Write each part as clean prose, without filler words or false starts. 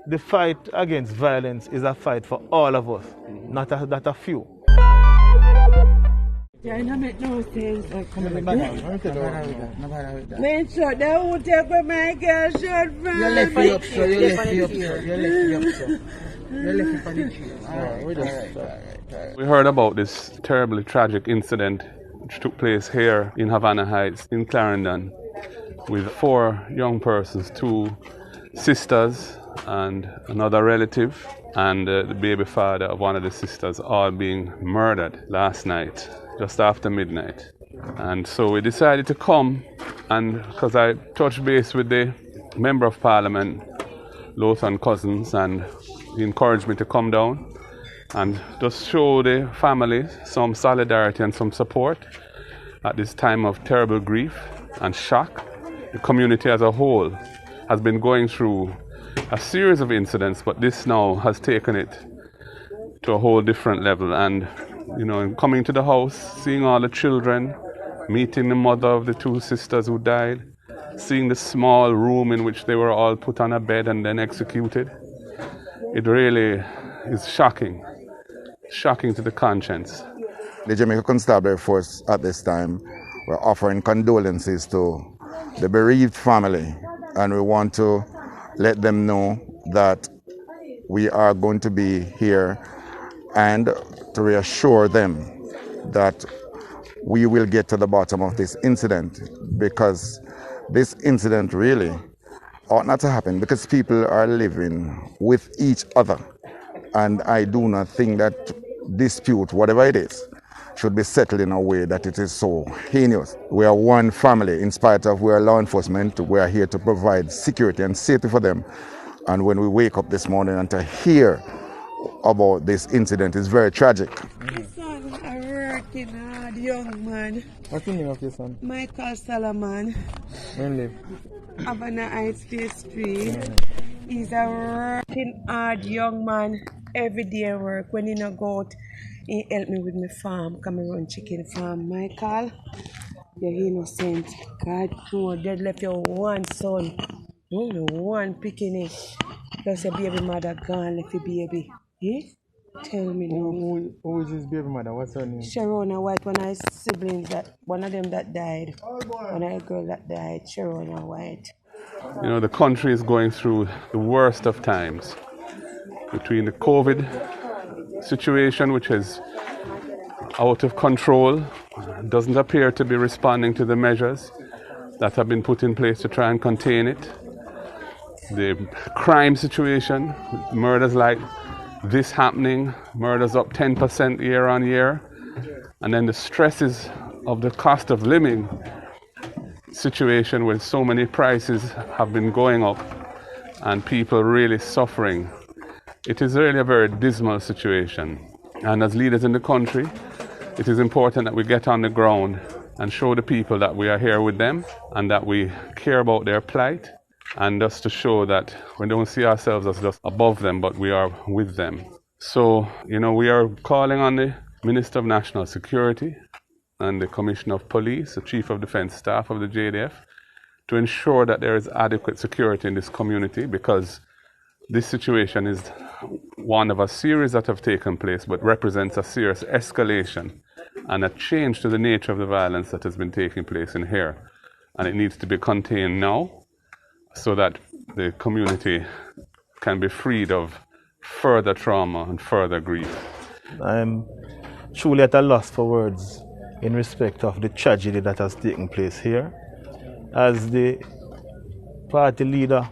The fight against violence is a fight for all of us, not a few. Yeah, it don't make no sense. Man, so that would take with my girl short from. You left me up, so you left me up, so you left me up, so you left me for the chair. We heard about this terribly tragic incident which took place here in Havana Heights, in Clarendon, with 4 young persons, 2 sisters and another relative, and the baby father of one of the sisters, all being murdered last night, just after midnight. And so we decided to come, and because I touched base with the Member of Parliament, Lothan Cousins, and he encouraged me to come down and just show the family some solidarity and some support at this time of terrible grief and shock. The community as a whole has been going through a series of incidents, but this now has taken it to a whole different level. And, you know, coming to the house, seeing all the children, meeting the mother of the 2 sisters who died, seeing the small room in which they were all put on a bed and then executed, it really is shocking to the conscience. The Jamaica Constabulary Force at this time, we're offering condolences to the bereaved family, and we want to let them know that we are going to be here and to reassure them that we will get to the bottom of this incident, because this incident really ought not to happen, because people are living with each other. And I do not think that dispute, whatever it is, should be settled in a way that it is so heinous. We are one family. In spite of we are law enforcement, we are here to provide security and safety for them. And when we wake up this morning and to hear about this incident is very tragic. My son is a working hard young man. What's the name of your son? Michael Solomon. Where live? Havana Heights Phase 3. He's a working hard young man. Every day work. When he no go out, he help me with my farm. Come and run chicken farm. Michael, you're innocent. God, no, dead left your one son. No, one picking. Plus your baby mother gone, left your baby. Eh? Tell me now. Who is his baby mother? What's her name? Sharona White, one of his siblings, that one of them that died. One of the girl that died, Sharona White. You know, the country is going through the worst of times, between the COVID situation, which is out of control, doesn't appear to be responding to the measures that have been put in place to try and contain it. The crime situation, murders like this happening, murders up 10% year on year, and then the stresses of the cost of living situation where so many prices have been going up and people really suffering. It is really a very dismal situation. And as leaders in the country, it is important that we get on the ground and show the people that we are here with them and that we care about their plight, and just to show that we don't see ourselves as just above them, but we are with them. So, you know, we are calling on the Minister of National Security and the Commissioner of Police, the Chief of Defence Staff of the JDF, to ensure that there is adequate security in this community, because this situation is one of a series that have taken place, but represents a serious escalation and a change to the nature of the violence that has been taking place in here. And it needs to be contained now, so that the community can be freed of further trauma and further grief. I'm truly at a loss for words in respect of the tragedy that has taken place here. As the party leader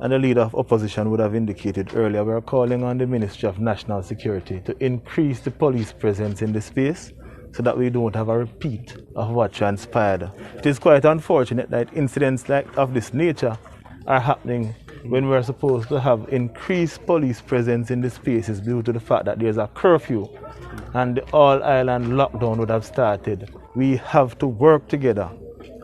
and the leader of opposition would have indicated earlier, we are calling on the Ministry of National Security to increase the police presence in the space so that we don't have a repeat of what transpired. It is quite unfortunate that incidents of this nature are happening when we're supposed to have increased police presence in the spaces due to the fact that there's a curfew and the all-island lockdown would have started. We have to work together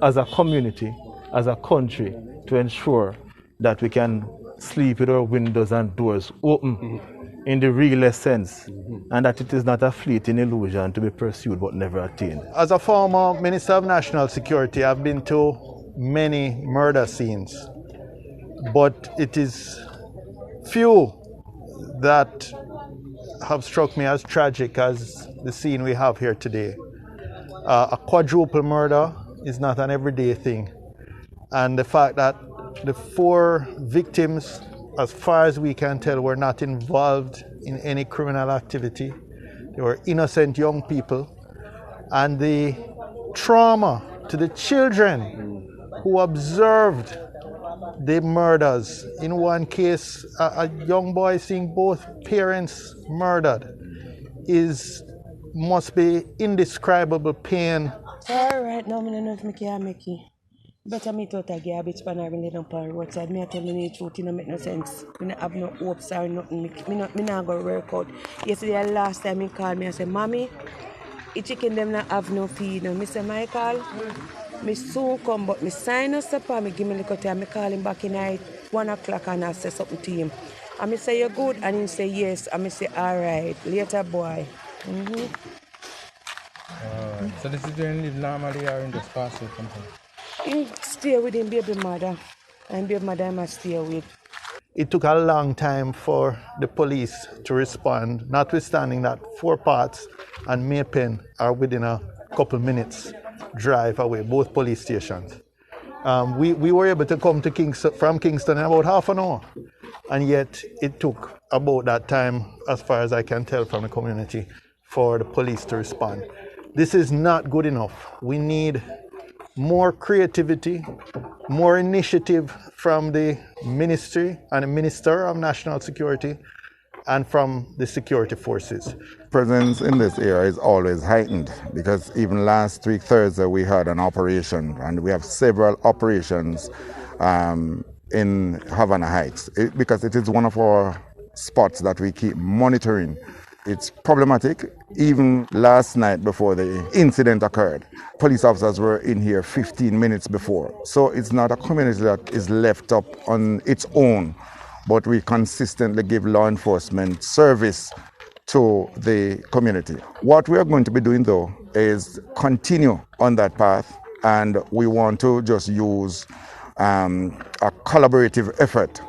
as a community, as a country, to ensure that we can sleep with our windows and doors open in the realest sense, and that it is not a fleeting illusion to be pursued but never attained. As a former Minister of National Security, I've been to many murder scenes, but it is few that have struck me as tragic as the scene we have here today. A quadruple murder is not an everyday thing. And the fact that the 4 victims, as far as we can tell, were not involved in any criminal activity. They were innocent young people. And the trauma to the children who observed the murders. In one case, a young boy seeing both parents murdered must be indescribable pain. Alright, now I don't know if I can make it. Better me out a garbage pan or lay down on the roadside. Me tell you the truth, it don't make no sense. I don't have no hopes or nothing. Me not go work out. Yesterday, last time he called me, I said, Mommy, the chicken them not have no feed. Now, I said, Michael, me soon come, but me sign us up and me give me a little time. I call him back in at 1 o'clock and I say something to him. And I say, you're good? And he say, yes. And I say, all right, later, boy. So this is during live normally or in just pass or something? He stay with him baby mother. And baby mother I must stay with. It took a long time for the police to respond, notwithstanding that 4 Parts and Maypen are within a couple minutes drive away, both police stations. We were able to come to from Kingston in about half an hour, and yet it took about that time, as far as I can tell from the community, for the police to respond. This is not good enough. We need more creativity, more initiative from the ministry and the Minister of National Security and from the security forces. Presence in this area is always heightened because even last week, Thursday, we had an operation, and we have several operations in Havana Heights because it is one of our spots that we keep monitoring. It's problematic. Even last night before the incident occurred, police officers were in here 15 minutes before. So it's not a community that is left up on its own, but we consistently give law enforcement service to the community. What we are going to be doing though is continue on that path, and we want to just use a collaborative effort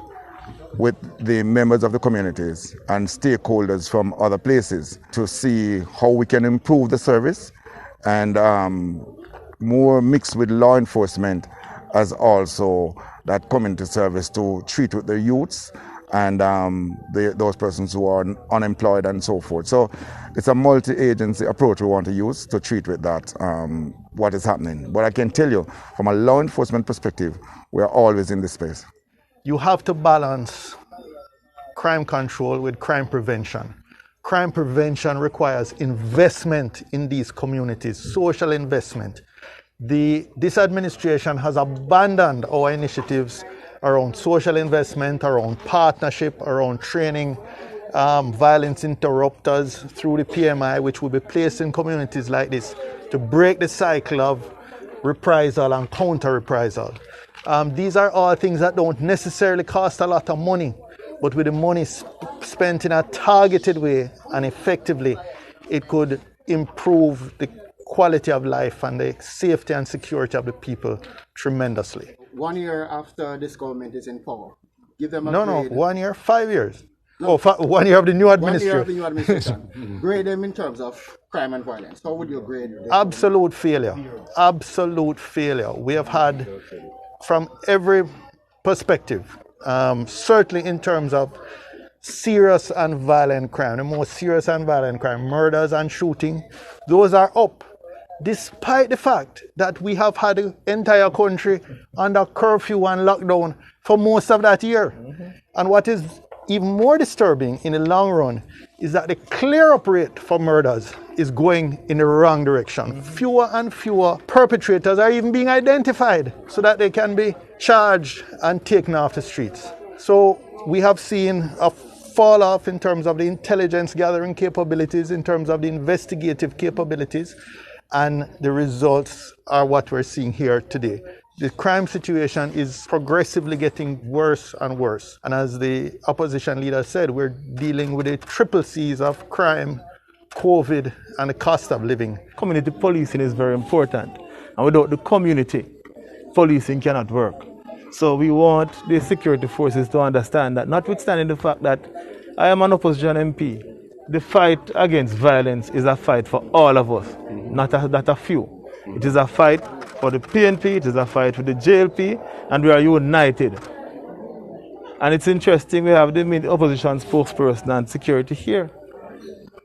with the members of the communities and stakeholders from other places to see how we can improve the service and more mixed with law enforcement as also that community service to treat with the youths and those persons who are unemployed and so forth. So it's a multi-agency approach we want to use to treat with that, what is happening. But I can tell you, from a law enforcement perspective, we are always in this space. You have to balance crime control with crime prevention. Crime prevention requires investment in these communities, social investment. This administration has abandoned our initiatives around social investment, around partnership, around training, violence interrupters through the PMI, which will be placed in communities like this to break the cycle of reprisal and counter-reprisal. These are all things that don't necessarily cost a lot of money, but with the money spent in a targeted way and effectively, it could improve the quality of life and the safety and security of the people tremendously. 1 year after this government is in power, give them a No, grade. 1 year, 5 years. No. 1 year of the new administration. 1 year of the new administration. Grade them in terms of crime and violence. How would you grade them? Absolute failure. Absolute failure. We have had, from every perspective, certainly in terms of serious and violent crime, the most serious and violent crime, murders and shooting, those are up, despite the fact that we have had the entire country under curfew and lockdown for most of that year. And what is even more disturbing in the long run is that the clear-up rate for murders is going in the wrong direction. Fewer and fewer perpetrators are even being identified so that they can be charged and taken off the streets. So we have seen a fall off in terms of the intelligence gathering capabilities, in terms of the investigative capabilities, and the results are what we're seeing here today. The crime situation is progressively getting worse and worse. And as the opposition leader said, we're dealing with the triple C's of crime, COVID, and the cost of living. Community policing is very important. And without the community policing cannot work. So we want the security forces to understand that, notwithstanding the fact that I am an opposition MP, the fight against violence is a fight for all of us, not a few. It is a fight for the PNP, it is a fight for the JLP, and we are united. And it's interesting, we have the opposition spokesperson and security here.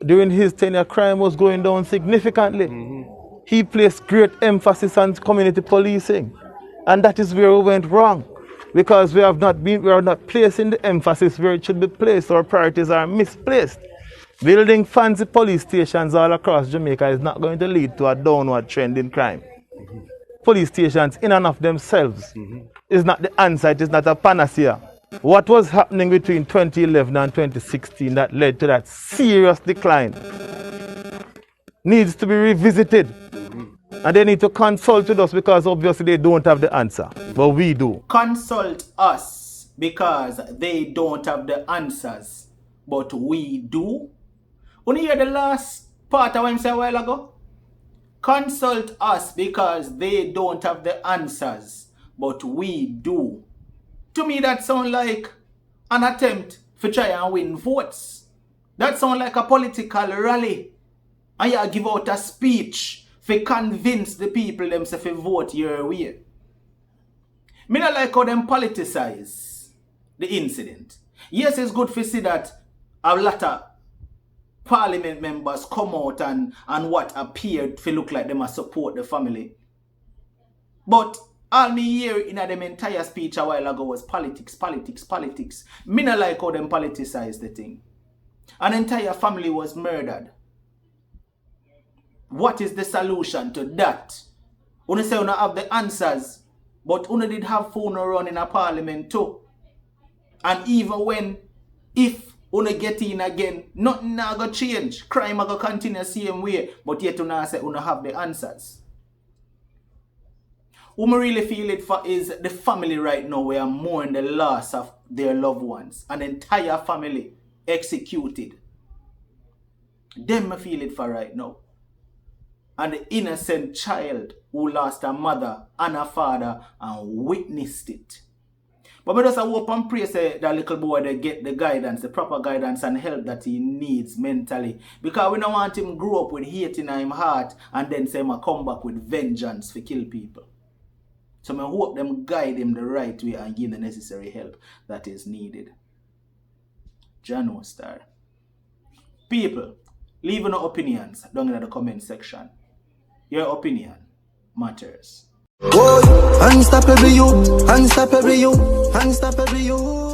During his tenure, crime was going down significantly. He placed great emphasis on community policing. And that is where we went wrong. Because we are not placing the emphasis where it should be placed. Our priorities are misplaced. Building fancy police stations all across Jamaica is not going to lead to a downward trend in crime. Police stations in and of themselves is not the answer, it is not a panacea. What was happening between 2011 and 2016 that led to that serious decline needs to be revisited. And they need to consult with us because obviously they don't have the answer. But we do. Consult us because they don't have the answers. But we do. When you hear the last part of what I said a while ago? Consult us because they don't have the answers. But we do. To me that sounds like an attempt to try and win votes. That sounds like a political rally. And you give out a speech to convince the people themselves to vote your way. Me not like how them politicize the incident. Yes, it's good to see that a lot of parliament members come out and what appeared to look like them support the family. But all me hear in them entire speech a while ago was politics, politics, politics. Me not like how them politicize the thing. An entire family was murdered. What is the solution to that? Una say una have the answers, but una did have phone run in a parliament too. And even when, if una get in again, nothing na go change. Crime na go continue same way, but yet una say una have the answers. What I really feel it for is the family right now where mourn the loss of their loved ones. An entire family executed. Them I feel it for right now. And the innocent child who lost a mother and a father and witnessed it. But I just hope and pray say that little boy they get the guidance, the proper guidance and help that he needs mentally. Because we don't want him grow up with hate in his heart and then say him come back with vengeance to kill people. So I hope them guide him the right way and give the necessary help that is needed. Jano Star. People, leave your opinions down in the comment section. Your opinion matters. Unstoppable you, unstoppable you, unstoppable you.